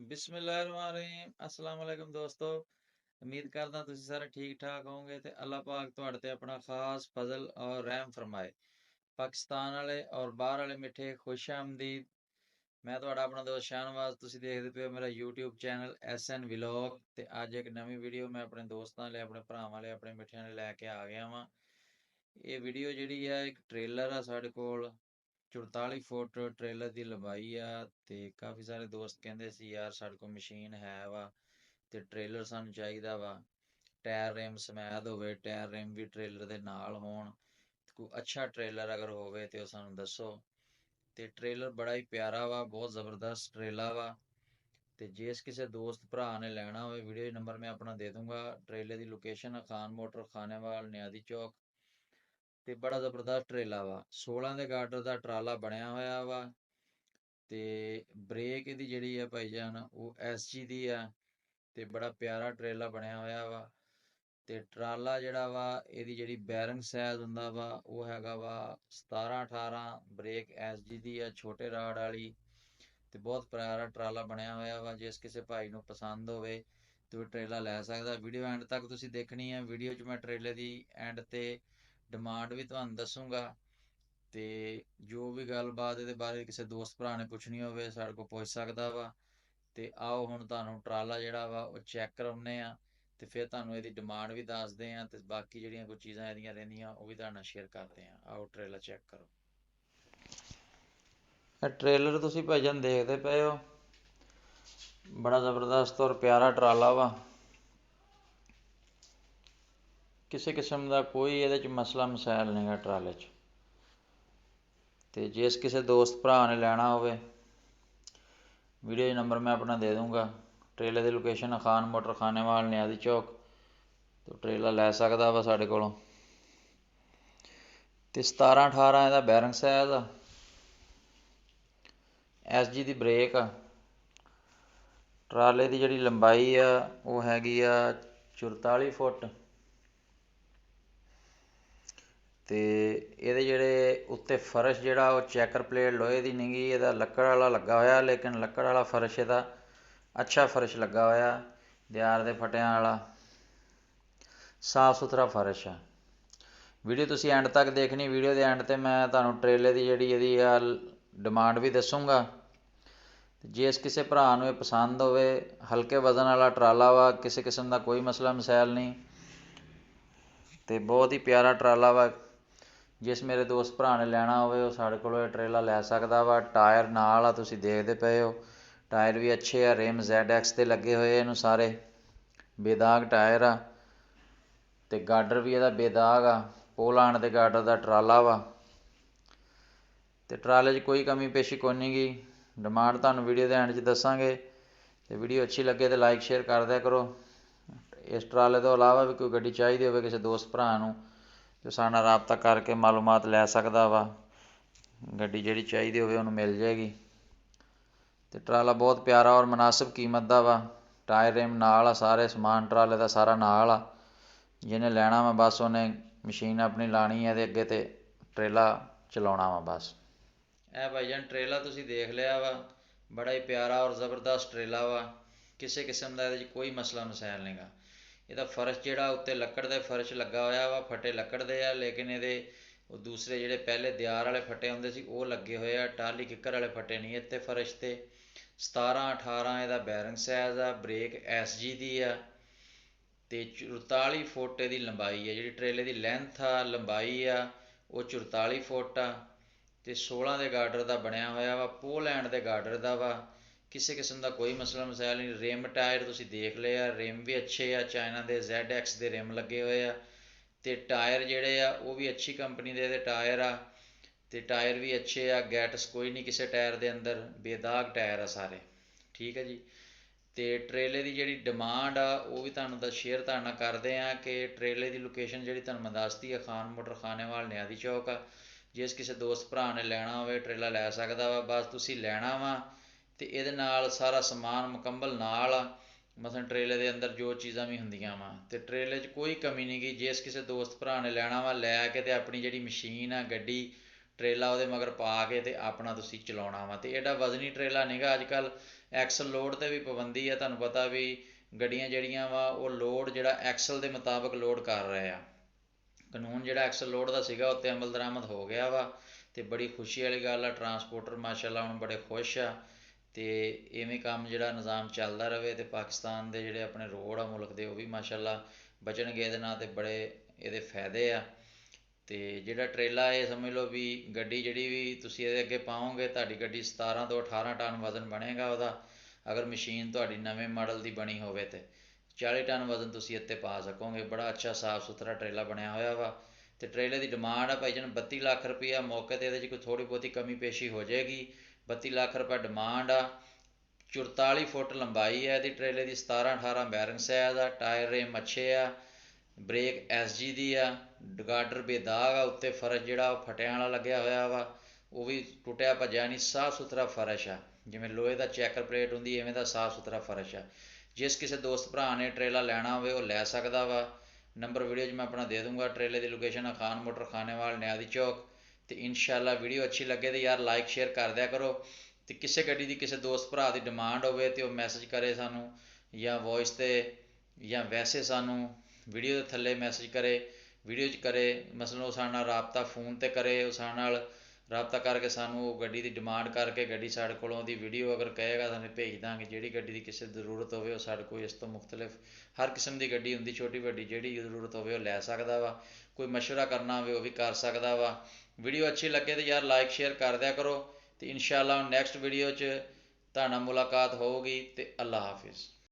ਬਿਸਮਿਲ੍ਲਾਹਿਰਰਹਿਮਾਨਿਰਰਹੀਮ अस्सलाम वालेकुम दोस्तों। उम्मीद करदा तुसीं सारे ठीक ठाक होंगे ते अल्लाह पाक तुहाड़े ते अपना खास फजल और रहम फरमाए। पाकिस्तान वाले और बाहर वाले मिठे खुश आमदीद। मैं तुहाड़ा अपना दोस्त शाहनवाज, तुसीं देखदे पे हो मेरा यूट्यूब चैनल SN व्लॉग ते अज एक नवीं वीडियो मैं अपने दोस्तां ले, अपने भरावां ले, अपने मिठियां ले लैके आ गया वां। ये वीडियो जिहड़ी है एक ट्रेलर आ साढ़े कोल 44 फुट ट्रेलर की लंबाई आ ते काफ़ी सारे दोस्त कहते सी यार साढ़े को मशीन है वा ते ट्रेलर सानू चाहिदा वा, टायर रिम समैद होवे, टायर रिम भी ट्रेलर दे नाल होण, कोई अच्छा ट्रेलर अगर होवे ते सानू दसो। ते ट्रेलर बड़ा ही प्यारा वा, बहुत ज़बरदस्त ट्रेलर वा। ते जिस किसी दोस्त भरा ने लैना हो वीडियो नंबर मैं अपना दे दूंगा। ट्रेलर की लोकेशन खान मोटर खानेवाल नियादी चौक। ते बड़ा ज़बरदस्त ट्रेला वा, 16 ਦੇ ਗਾਰਡਰ ਦਾ ਟਰਾਲਾ ਬਣਿਆ ਹੋਇਆ ਵਾ। ਤੇ ਬ੍ਰੇਕ ਇਹਦੀ ਜਿਹੜੀ ਆ ਭਾਈ ਜਾਨ ਉਹ SG ਦੀ ਆ। ਤੇ ਬੜਾ ਪਿਆਰਾ ਟਰੇਲਾ ਬਣਿਆ ਹੋਇਆ ਵਾ। ਤੇ ਟਰਾਲਾ ਜਿਹੜਾ ਵਾ ਇਹਦੀ ਜਿਹੜੀ ਬੈਰਿੰਗ ਸਾਈਜ਼ ਹੁੰਦਾ ਵਾ ਉਹ ਹੈਗਾ ਵਾ 17-18। ਬ੍ਰੇਕ SG ਦੀ ਆ, ਛੋਟੇ ਰਾਡ ਵਾਲੀ। ਤੇ ਬਹੁਤ ਪਿਆਰਾ ਟਰਾਲਾ ਬਣਿਆ ਹੋਇਆ ਵਾ। ਜਿਸ ਕਿਸੇ ਭਾਈ ਨੂੰ ਪਸੰਦ ਹੋਵੇ ਤੇ ਉਹ ਟਰੇਲਾ ਲੈ ਸਕਦਾ। ਵੀਡੀਓ ਐਂਡ ਤੱਕ ਤੁਸੀਂ ਦੇਖਣੀ ਹੈ। ਵੀਡੀਓ 'ਚ ਮੈਂ ਟਰੇਲੇ ਦੀ ਐਂਡ ਤੇ डिमांड भी तुहानू दसूँगा। तो जो भी गलबात ये बारे किसी दोस्त भरा ने पुछनी होवे साढ़े को पुछ सकदा वा। तो आओ हुण तुहानू ट्राला जिहड़ा वा वो चैक करवाउने आ ते फिर तुहानू इहदी डिमांड भी दसदे आ ते बाकी जिहड़ियां कोई चीज़ां इहदियां रहिंदियां वो भी तुहाडे नाल शेयर करते हैं। आओ ट्रेलर चैक करो। ट्रेलर तुसीं भाईजान देखदे पए हो, बड़ा ज़बरदस्त और प्यारा ट्राला वा। किसी किस्म का कोई ये मसला मसैल नहीं है ट्राले च। तो जिस किसी दोस्त भरा ने लैना हो वीडियो नंबर मैं अपना दे दूँगा। ट्रेलर की लोकेशन खान मोटर खानेवाल नियादी चौक। तो ट्रेलर लै सकदा वा साढ़े कोलों। तो 17-18 इहदा बैरिंग साइज आ, SG की ब्रेक आ। ट्राले की जिहड़ी लंबाई आ वो हैगी आ 44 फुट। तो ये जोड़े उत्ते फर्श जोड़ा वो चैकर प्लेट लोहे की नहीं गी, ये लक्कड़ वाला लगा होया, लेकिन लक्कड़ वाला फर्श ये अच्छा फर्श लगा होया, दियार के फटिया वाला साफ सुथरा फर्श है। वीडियो तुसी एंड तक देखनी। वीडियो के एंड ते मैं तुहानू ट्रेले की जिहड़ी इहदी डिमांड भी दसूँगा। जिस किसी भरा नूं पसंद होवे, हल्के वजन वाला ट्राला वा, किसी किस्म का कोई मसला मसैल नहीं। तो बहुत ही प्यारा ट्राला वा। जिस मेरे दोस्त भरा ने लैना होवे वो साढ़े कोलों ट्रेला लै सकदा वा। टायर नाल आ, तुसीं देखदे पए हो, टायर भी अच्छे आ, रिम ZX दे लगे होए इहनूं सारे, बेदाग टायर आ। ते गार्डर भी इहदा बेदाग आ, पोलांड दे गार्डर दा ट्राला वा। ते ट्राले 'च कोई कमी पेशी कोई नहीं गी। डिमांड तुहानू वीडियो के एंड च दसांगे। ते वीडियो अच्छी लगे तो लाइक शेयर कर दिया करो। इस ट्राले तो इलावा भी कोई गड्डी चाहिदी होवे किसी दोस्त भरा नूं तो साडे नाल राबता करके मालूमात लै सकदा वा। गड्डी जिहड़ी चाहिदी होवे उहनूं मिल जाएगी। तो ट्राला बहुत प्यारा और मुनासिब कीमत दा वा। टायर रिम नाल आ, सारे समान ट्राले दा सारा नाल आ। जिन्हें लैना वा बस उन्हें मशीन अपनी लानी है ते अगे तो ट्रेला चलाउणा वा बस। ए भाईजान ट्रेला तुसीं देख लिया वा, बड़ा ही प्यारा और ज़बरदस्त ट्रेला वा। किसी किस्म का इहदे कोई मसला मसैल नहीं गा। ਇਹਦਾ फर्श ਜਿਹੜਾ उत्ते लक्कड़ दे फर्श लगा होया वा, फटे लक्कड़ दे आ, लेकिन ਇਹਦੇ दूसरे ਜਿਹੜੇ ਪਹਿਲੇ दियार वाले फटे ਹੁੰਦੇ ਸੀ ਉਹ ਲੱਗੇ ਹੋਏ ਆ, टाली किक्कर वाले फटे नहीं ਇੱਥੇ फर्श ਤੇ। 17-18 ਇਹਦਾ बैरिंग साइज आ, ब्रेक SG ਦੀ ਆ। ਤੇ 44 ਫੁੱਟ ਇਹਦੀ ਲੰਬਾਈ ਹੈ। ਜਿਹੜੀ ਟਰੇਲੇ ਦੀ ਲੈਂਥ ਆ ਲੰਬਾਈ ਆ ਉਹ 44 ਫੁੱਟ ਆ। ਤੇ 16 ਦੇ ਗਾਰਡਰ ਦਾ ਬਣਿਆ ਹੋਇਆ ਵਾ, ਪੋਲੈਂਡ ਦੇ ਗਾਰਡਰ ਦਾ ਵਾ। ਕਿਸੇ किस्म का कोई मसला मसैल नहीं। रिम टायर तुसीं देख ले आ, रिम भी अच्छे आ, चाइना के ZX के रिम लगे हुए आ। तो टायर जोड़े आ वो भी अच्छी कंपनी के टायर आ। तो टायर भी अच्छे आ, गैटस कोई नहीं किसी टायर के अंदर, बेदाग टायर आ सारे, ठीक है जी। तो ट्रेले की जी डिमांड आ वो भी तुहानू शेयर तुहाडे नाल करदे आ कि ट्रेले की लोकेशन जी तुहानू मैं दसती है खान मोटर खानेवाल नियादी चौक आ। जिस किसी दोस्त भरा ने लैना होवे ट्रेला लै सकदा वा। बस तुसीं लैना वा तो ये सारा समान मुकम्मल नाल आ। मसलन ट्रेले के अंदर जो चीज़ां भी होंदियां वा तो ट्रेले च कोई कमी नहीं गी। जिस किसी दोस्त भरा ने लैना वा लैके तो अपनी जी मशीन आ गड्डी ट्रेला वो मगर पा के तो अपना तुसीं चलाउणा वा। तो एडा वजनी ट्रेला नहीं गा। अजकल ਐਕਸਲ ਲੋਡ 'ਤੇ ਵੀ ਪਾਬੰਦੀ ਹੈ। ਤੁਹਾਨੂੰ ਪਤਾ ਵੀ ਗੱਡੀਆਂ ਜਿਹੜੀਆਂ ਵਾ ਉਹ ਲੋਡ ਜਿਹੜਾ ਐਕਸਲ ਦੇ ਮੁਤਾਬਕ ਲੋਡ ਕਰ ਰਹੇ ਆ। ਕਾਨੂੰਨ ਜਿਹੜਾ ਐਕਸਲ ਲੋਡ ਦਾ ਸੀਗਾ ਉੱਤੇ ਅਮਲ ਦਰਾਮਦ ਹੋ ਗਿਆ ਵਾ ਅਤੇ ਬੜੀ ਖੁਸ਼ੀ ਵਾਲੀ ਗੱਲ ਆ। ਟਰਾਂਸਪੋਰਟਰ ਮਾਸ਼ਾਅੱਲਾ ਹੁਣ ਬੜੇ ਖੁਸ਼ ਆ ਅਤੇ ਇਵੇਂ ਕੰਮ ਜਿਹੜਾ ਨਿਜ਼ਾਮ ਚੱਲਦਾ ਰਹੇ ਅਤੇ ਪਾਕਿਸਤਾਨ ਦੇ ਜਿਹੜੇ ਆਪਣੇ ਰੋਡ ਆ ਮੁਲਕ ਦੇ ਉਹ ਵੀ ਮਾਸ਼ਾਅੱਲਾ ਬਚਣਗੇ ਇਹਦੇ ਨਾਲ, ਅਤੇ ਬੜੇ ਇਹਦੇ ਫਾਇਦੇ ਆ। ਅਤੇ ਜਿਹੜਾ ਟਰੇਲਾ ਇਹ ਸਮਝ ਲਓ ਵੀ ਗੱਡੀ ਜਿਹੜੀ ਵੀ ਤੁਸੀਂ ਇਹਦੇ ਅੱਗੇ ਪਾਓਗੇ ਤੁਹਾਡੀ ਗੱਡੀ 17 ਤੋਂ 18 ਟਨ ਵਜ਼ਨ ਬਣੇਗਾ ਉਹਦਾ। ਅਗਰ ਮਸ਼ੀਨ ਤੁਹਾਡੀ ਨਵੇਂ ਮਾਡਲ ਦੀ ਬਣੀ ਹੋਵੇ ਤਾਂ 40 ਟਨ ਵਜ਼ਨ ਤੁਸੀਂ ਇੱਥੇ ਪਾ ਸਕੋਗੇ। ਬੜਾ ਅੱਛਾ ਸਾਫ ਸੁਥਰਾ ਟਰੇਲਾ ਬਣਿਆ ਹੋਇਆ ਵਾ। ਅਤੇ ਟਰੇਲੇ ਦੀ ਡਿਮਾਂਡ ਆ ਭਾਈ ਜਾਨ 32 ਲੱਖ ਰੁਪਈਆ। ਮੌਕੇ 'ਤੇ ਇਹਦੇ 'ਚ ਕੋਈ ਥੋੜ੍ਹੀ ਬਹੁਤੀ ਕਮੀ ਪੇਸ਼ੀ ਹੋ ਜਾਏਗੀ। 32 ਲੱਖ ਰੁਪਇਆ ਡਿਮਾਂਡ ਆ। 44 ਫੁੱਟ ਲੰਬਾਈ ਹੈ ਇਹਦੀ ਟਰੇਲੇ ਦੀ, 17-18 ਬੈਰਿੰਗ ਸਾਈਜ਼ ਆ। ਟਾਇਰ ਰੇਮ ਅੱਛੇ ਆ, ਬ੍ਰੇਕ SG ਦੀ ਆ, ਗਾਡਰ ਬੇਦਾਗ ਆ, ਉੱਤੇ ਫਰਸ਼ ਜਿਹੜਾ ਉਹ ਫਟਿਆਂ ਵਾਲਾ ਲੱਗਿਆ ਹੋਇਆ ਵਾ, ਉਹ ਵੀ ਟੁੱਟਿਆ ਭੱਜਿਆ ਨਹੀਂ, ਸਾਫ ਸੁਥਰਾ ਫਰਸ਼ ਆ। ਜਿਵੇਂ ਲੋਹੇ ਦਾ ਚੈੱਕਰ ਪਲੇਟ ਹੁੰਦੀ ਇਵੇਂ ਦਾ ਸਾਫ ਸੁਥਰਾ ਫਰਸ਼ ਆ। ਜਿਸ ਕਿਸੇ ਦੋਸਤ ਭਰਾ ਨੇ ਟਰੇਲਾ ਲੈਣਾ ਹੋਵੇ ਉਹ ਲੈ ਸਕਦਾ ਵਾ। ਨੰਬਰ ਵੀਡੀਓ 'ਚ ਮੈਂ ਆਪਣਾ ਦੇ ਦੂੰਗਾ। ਟਰੇਲੇ ਦੀ ਲੋਕੇਸ਼ਨ ਆ ਖਾਨ ਮੋਟਰ ਖਾਨੇਵਾਲ ਨਿਆਦੀ ਚੌਕ। ਅਤੇ ਇਨਸ਼ਾਅੱਲਾ ਵੀਡੀਓ ਅੱਛੀ ਲੱਗੇ ਤਾਂ ਯਾਰ ਲਾਈਕ ਸ਼ੇਅਰ ਕਰ ਦਿਆ ਕਰੋ। ਅਤੇ ਕਿਸੇ ਗੱਡੀ ਦੀ ਕਿਸੇ ਦੋਸਤ ਭਰਾ ਦੀ ਡਿਮਾਂਡ ਹੋਵੇ ਤਾਂ ਉਹ ਮੈਸੇਜ ਕਰੇ ਸਾਨੂੰ, ਜਾਂ ਵੋਇਸ 'ਤੇ ਜਾਂ ਵੈਸੇ ਸਾਨੂੰ ਵੀਡੀਓ ਦੇ ਥੱਲੇ ਮੈਸੇਜ ਕਰੇ, ਵੀਡੀਓ 'ਚ ਕਰੇ। ਮਸਲਨ ਉਹ ਸਾਡੇ ਨਾਲ ਰਾਬਤਾ ਫੋਨ 'ਤੇ ਕਰੇ, ਉਹ ਸਾਡੇ ਨਾਲ ਰਾਬਤਾ ਕਰਕੇ ਸਾਨੂੰ ਉਹ ਗੱਡੀ ਦੀ ਡਿਮਾਂਡ ਕਰਕੇ ਗੱਡੀ ਸਾਡੇ ਕੋਲੋਂ ਉਹਦੀ ਵੀਡੀਓ ਅਗਰ ਕਹੇਗਾ ਸਾਨੂੰ ਭੇਜ ਦਾਂਗੇ। ਜਿਹੜੀ ਗੱਡੀ ਦੀ ਕਿਸੇ ਜ਼ਰੂਰਤ ਹੋਵੇ ਉਹ ਸਾਡੇ ਕੋਲ ਇਸ ਤੋਂ ਮੁਖਤਲਿਫ ਹਰ ਕਿਸਮ ਦੀ ਗੱਡੀ ਹੁੰਦੀ, ਛੋਟੀ ਵੱਡੀ ਜਿਹੜੀ ਜ਼ਰੂਰਤ ਹੋਵੇ ਉਹ ਲੈ ਸਕਦਾ ਵਾ। ਕੋਈ ਮਸ਼ਵਰਾ ਕਰਨਾ ਹੋਵੇ ਉਹ ਵੀ ਕਰ ਸਕਦਾ ਵਾ। ਵੀਡੀਓ ਅੱਛੀ ਲੱਗੇ ਤਾਂ ਯਾਰ ਲਾਈਕ ਸ਼ੇਅਰ ਕਰ ਦਿਆ ਕਰੋ। ਅਤੇ ਇਨਸ਼ਾਅੱਲਾ ਨੈਕਸਟ ਵੀਡੀਓ 'ਚ ਤੁਹਾਡੇ ਨਾਲ ਮੁਲਾਕਾਤ ਹੋਊਗੀ। ਅਤੇ ਅੱਲਾ ਹਾਫਿਜ਼।